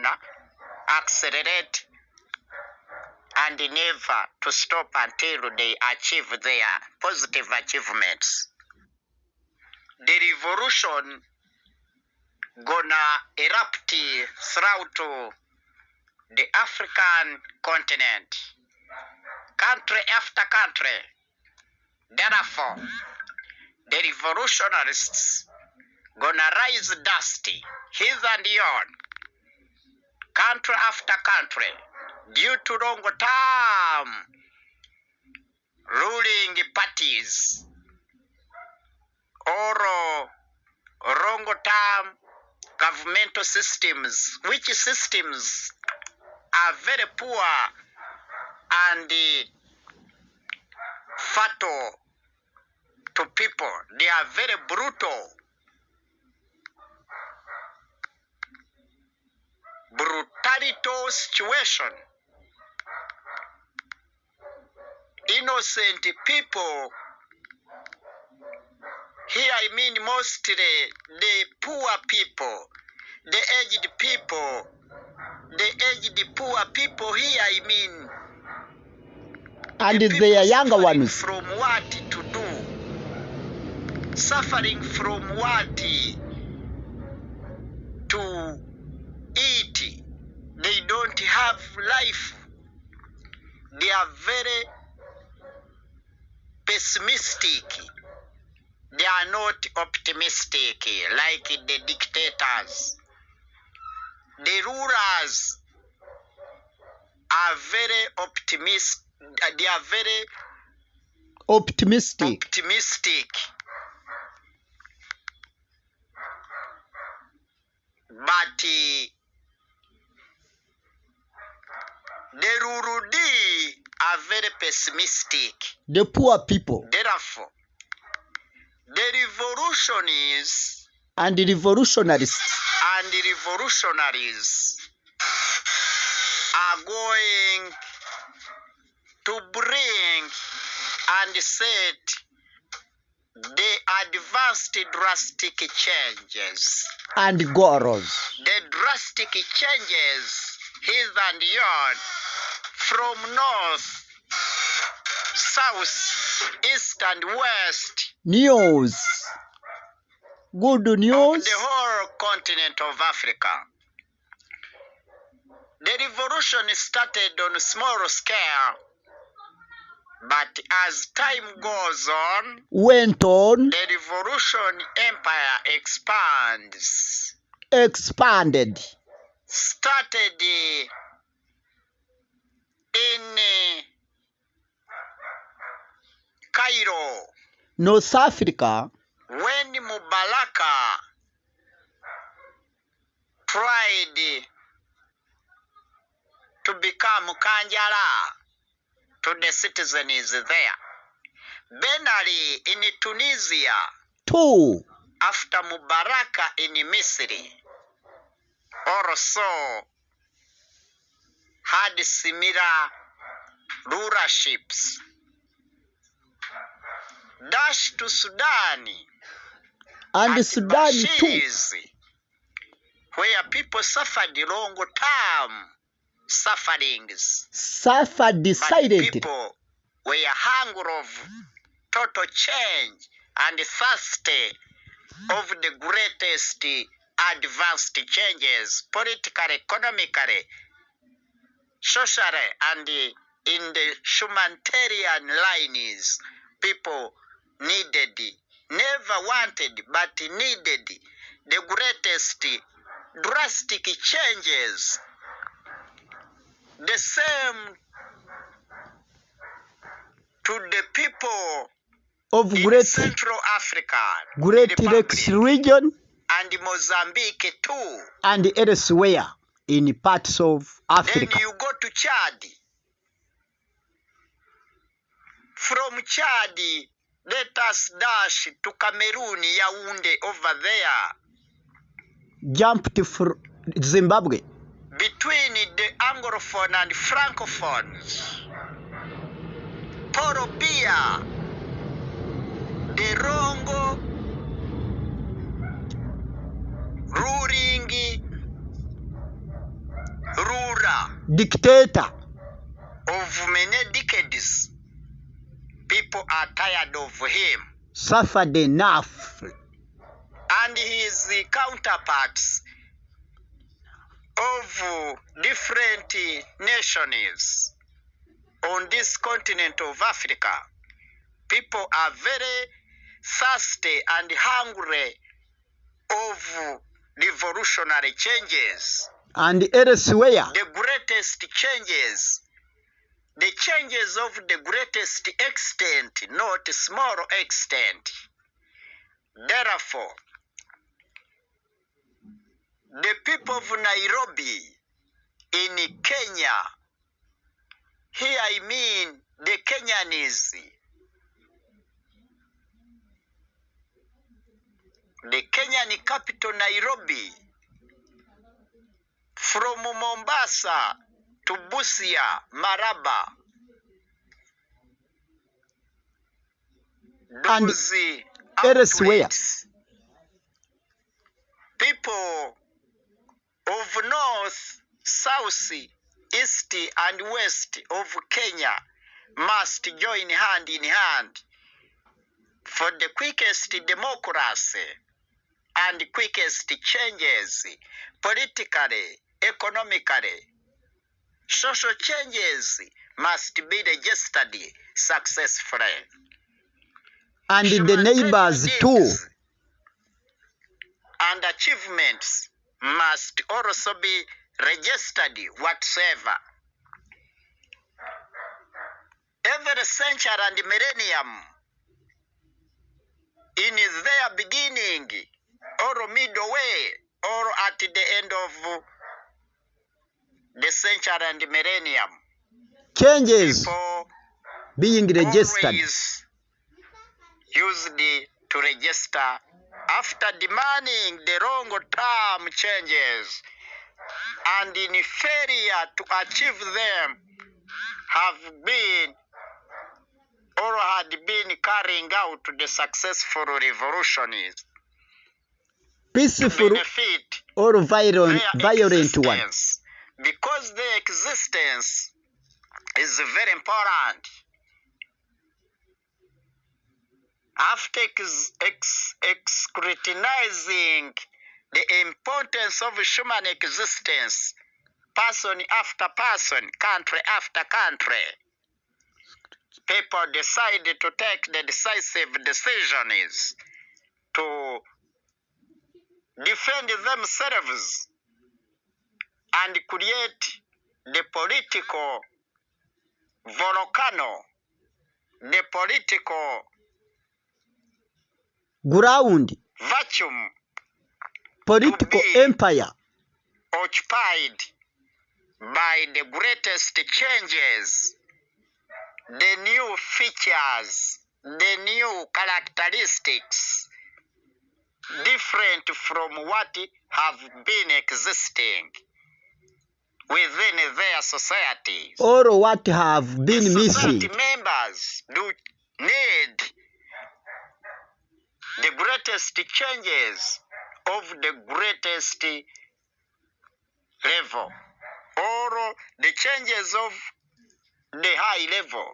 gonna accelerate and never to stop until they achieve their positive achievements. The revolution gonna erupt throughout the African continent, country after country. Therefore, the revolutionists gonna rise dusty, his and yon, country after country, due to long term ruling parties or long term governmental systems, which systems are very poor and fatal to people. They are very brutal. Brutality situation. Innocent people. Here I mean mostly the poor people, the aged people, the aged poor people. Here I mean, and their younger ones. From what to do, suffering from what to eat. They don't have life. They are very pessimistic. They are not optimistic like the dictators. The rulers are very optimistic. They are very optimistic. But the Rurudi are very pessimistic. The poor people. Therefore, the revolutionists and the revolutionaries are going to bring and set the advanced drastic changes. And goals. The drastic changes, his and yon, from north, south, east and west. News. Good news. Of the whole continent of Africa. The revolution started on a small scale, but as time goes on, the revolution empire expanded. Started in Cairo, North Africa, when Mubarak tried to become Kanjala to the citizens there. Ben Ali in Tunisia, too, after Mubarak in Misri, also had similar rulerships. Dash to Sudan, and Sudan too, where people suffered long term sufferings. Decided. But people were hungry of total change and thirsty of the greatest advanced changes, politically, economically, socially, and in the humanitarian lines. People needed, never wanted, but needed the greatest drastic changes. The same to the people of in Great Central Africa, Great Lakes region, and Mozambique too, and elsewhere in parts of Africa. Then you go to Chad. From Chad, let us dash to Cameroon, Yaoundé over there. Jump to Zimbabwe. Between the Anglophone and Francophones, Paul Biya, the wrong ruling dictator. of many decades. People are tired of him. Suffered enough. And his counterparts of different nations on this continent of Africa, people are very thirsty and hungry of revolutionary changes. And elsewhere, The greatest changes, the changes of the greatest extent, not small extent. Therefore, the people of Nairobi in Kenya, here I mean the Kenyans, the Kenyan capital Nairobi, from Mombasa to Busia, Maraba, And those elsewhere. outlets, people of north, south, east and west of Kenya must join hand in hand for the quickest democracy and quickest changes, politically, economically. Social changes must be registered successfully. And the neighbors too. Needs and achievements must also be registered whatsoever. Every century and millennium, in their beginning, or middle way, or at the end of the century and millennium, Changes people being registered. always used to register after demanding the long-term changes, and in failure to achieve them have been or had been carrying out the successful revolutions to Peaceful benefit or violent one. existence, because their existence is very important. After scrutinizing the importance of human existence, person after person, country after country, people decided to take the decisive decisions to defend themselves and create the political volcano, the political Ground. vacuum Political be empire. occupied by the greatest changes, the new features, the new characteristics, different from what have been existing within their societies. Or what have been The missing. society members do need the greatest changes of the greatest level, or the changes of the high level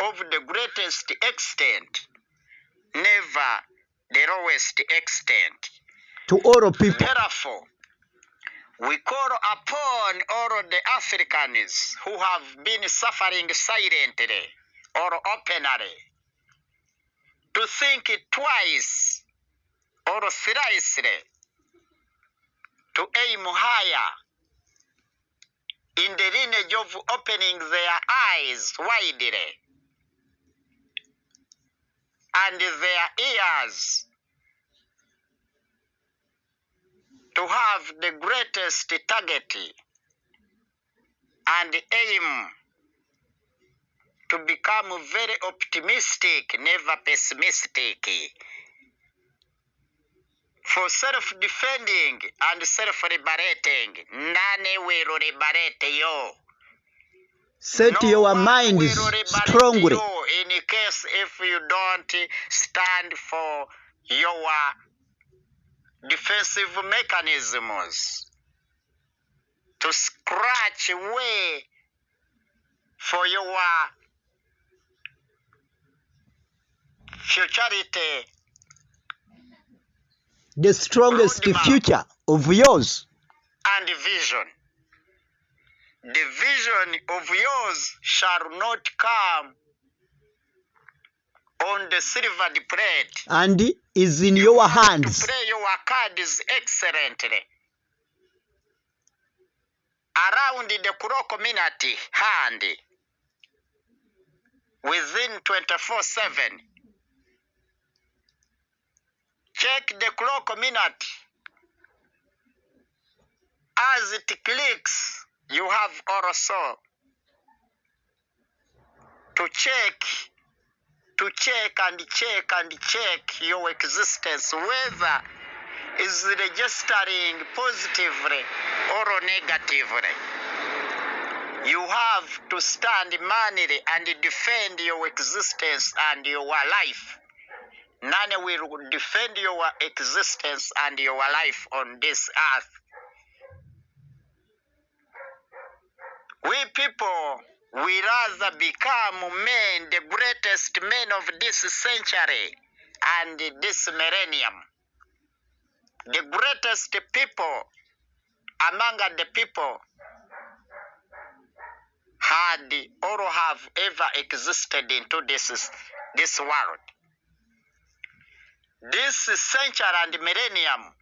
of the greatest extent, never the lowest extent. To all people. Therefore, we call upon all the Africans who have been suffering silently or openly to think twice or thrice to aim higher in the lineage of opening their eyes widely and their ears to have the greatest target and aim to become very optimistic, never pessimistic, for self-defending and self-liberating. None will liberate you. Set No your one minds will liberate strongly. you in case if you don't stand for your defensive mechanisms. to scratch way for your futurity, The strongest roadmap future of yours. and vision. The vision of yours shall not come on the silvered plate. And is in You your have to hands. play your cards excellently. Around the Kuro community hand, within 24/7. Check the Kuro community. As it clicks, you have also to check and check your existence, whether is registering positively or negatively. You have to stand manly and defend your existence and your life. None will defend your existence and your life on this earth. We people, we rather become men, the greatest men of this century and this millennium. The greatest people among the people had or have ever existed into this world. This century and millennium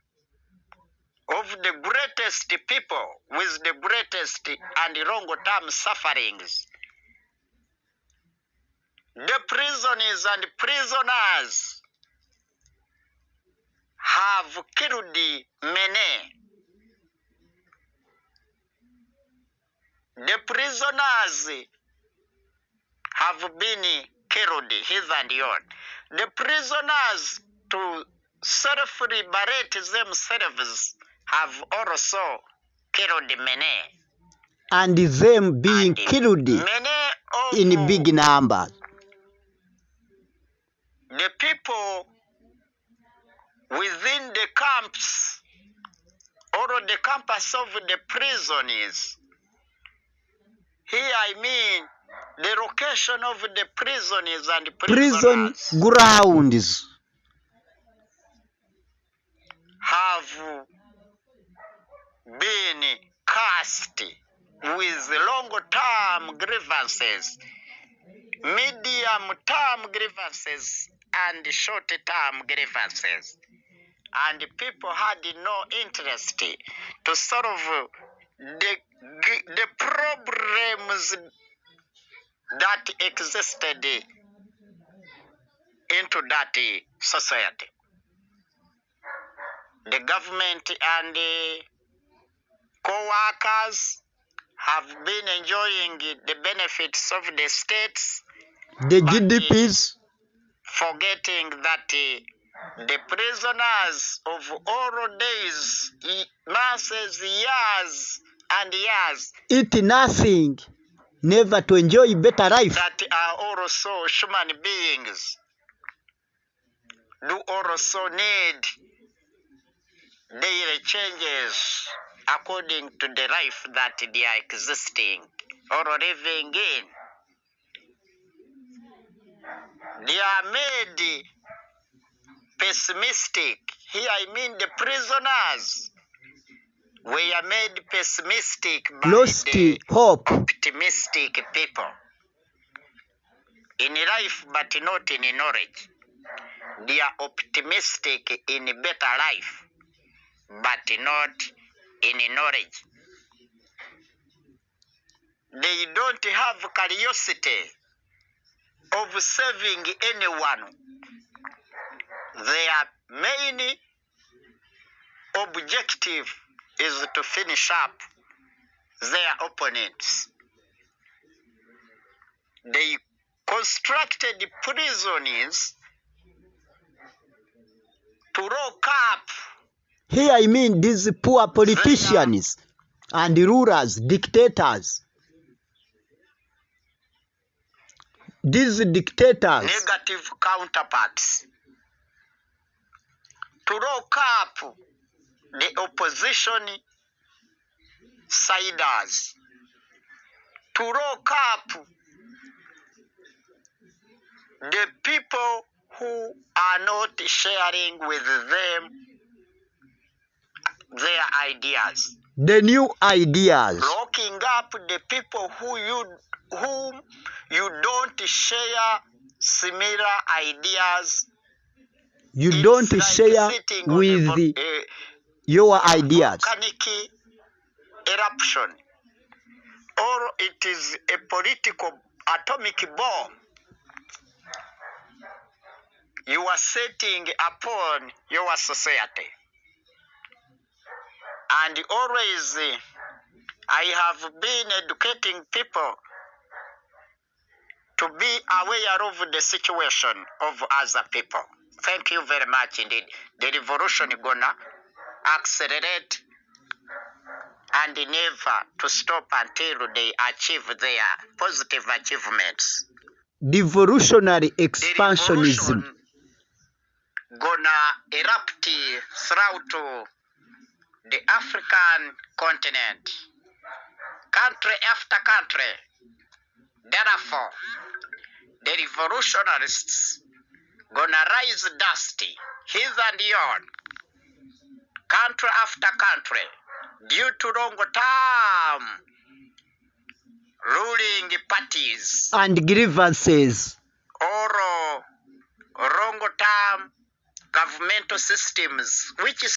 of the greatest people with the greatest and long-term sufferings. The prisoners and prisoners have killed many. The prisoners have been killed hither and yon. The prisoners, to self-liberate themselves, have also killed many. And them being And killed many of in big numbers. the people within the camps or the campus of the prisons. Here I mean the location of the prisoners and Prison prisoners grounds. have been cast with long-term grievances, medium-term grievances, and short-term grievances. And people had no interest to solve the problems that existed into that society. The government and the co-workers have been enjoying the benefits of the states, The but GDPs. forgetting that the prisoners of all days, months, years, and years, Eat nothing. Never to enjoy better life. that are also human beings, do also need daily changes according to the life that they are existing or living in. They are made pessimistic. Here I mean the prisoners were made pessimistic by Lost the hope. optimistic people in life, but not in knowledge. They are optimistic in better life, but not in knowledge. They don't have curiosity of saving anyone. Their main objective is to finish up their opponents. They constructed prisons to lock up Here I mean these poor politicians and rulers, dictators. These dictators. negative counterparts, to lock up the opposition siders to lock up the people who are not sharing with them their ideas. The new ideas. Locking up the people whom you don't share similar ideas. You It's don't like share sitting on with your ideas. volcanic eruption, or it is a political atomic bomb you are setting upon your society. And always I have been educating people to be aware of the situation of other people. Thank you very much indeed. The revolution is gonna accelerate and never to stop until they achieve their positive achievements. Devolutionary The expansionism. revolution gonna erupt throughout the African continent, country after country. Therefore, the revolutionists gonna rise dusty, his and yon, country after country, due to long-term ruling parties And grievances. or long-term governmental systems which